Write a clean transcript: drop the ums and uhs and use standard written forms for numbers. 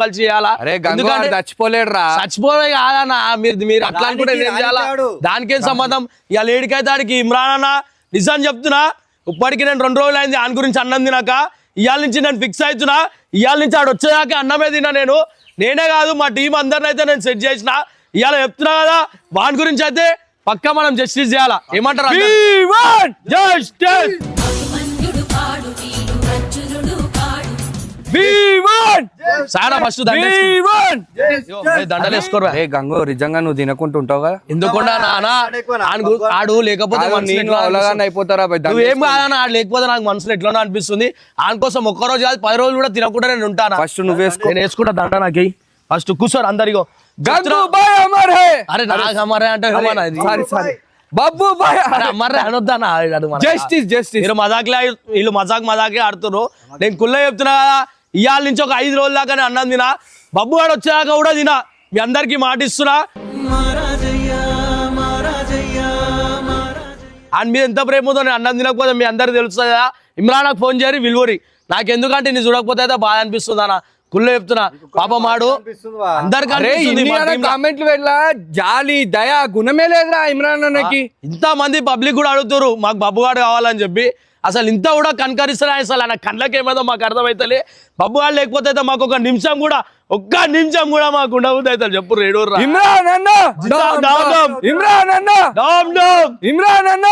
కలిసి చేయాలా? చచ్చిపోలేడు రా, చచ్చిపోలే కాదన్నా. మీరు అట్లా అనుకుంటే ఏం చేయాలా? దానికేం సంబంధం? ఇవాళ ఏడికైతే ఆడికి ఇమ్రాన్ అన్న నిజం చెప్తున్నా, ఇప్పటికి నేను 2 రోజులు అయింది ఆయన గురించి అన్నం తినాక. ఇవాళ నుంచి నేను ఫిక్స్ అవుతున్నా, ఇవాళ నుంచి ఆడు వచ్చేదాకా అన్నమే తిన్నా. నేనే కాదు మా టీం అందరిని అయితే నేను సెట్ చేసిన. ఇవాళ చెప్తున్నా కదా, వాని గురించి అయితే పక్కా మనం జస్టిస్ చేయాలా. ఏమంటారు? గంగో నిజంగా నువ్వు తినకుంటూ ఉంటావు కదా? ఎందుకుండా ఆడు లేకపోతే అయిపోతారా? నువ్వేం కాదన్నా, ఆడు లేకపోతే నాకు మనసులో ఎట్లా అనిపిస్తుంది. ఆయన కోసం ఒక్కరోజు కాదు 10 రోజులు కూడా తినకుండా నేను ఉంటాను. ఫస్ట్ నువ్వు నేను వేసుకుంటా దండ నాకు. ఫస్ట్ కూర్చోరు అందరిగో. అరే నాకు అమరే అంటే బాబు అమర్రే అనొద్దానా? Justice justice. మీరు వీళ్ళు మజాకే ఆడుతున్నారు. నేను కుల్ల చెప్తున్నా కదా, ఇవాళ నుంచి ఒక 5 రోజుల దాకా అన్నం తినా. బబ్బు వాడు వచ్చేదాకా కూడా తినా. మీ అందరికి మాటిస్తున్నా. ఆయన మీద ఎంత ప్రేమ ఉందో నేను అన్నం తినకపోతే మీ అందరికి తెలుస్తుంది కదా. ఇమ్రాన్ ఫోన్ చేయరు విలువరి. నాకెందుకంటే నేను చూడకపోతే అయితే బాధ అనిపిస్తుంది అన్న. కుళ్ళు చెప్తున్నా, పాపం ఆడు కామెంట్లు వెళ్ళా జాలి దయా గుణమే లేదురా ఇమ్రాన్ అన్నకి. ఇంత మంది పబ్లిక్ కూడా అడుగుతారు మాకు బబ్బుగాడు కావాలని చెప్పి. అసలు ఇంత కూడా కనకరిస్తున్నా. అసలు ఆయన కళ్ళకేమేదో మాకు అర్థమైతలే. బబ్బుగాడు లేకపోతే అయితే మాకు ఒక్క నిమిషం కూడా మాకు ఉండబోతుంది అయితే చెప్పు. రేడు ఇమ్రాన్ అన్న, ఇమ్రాన్ అన్న, ఇమ్రాన్ అన్న.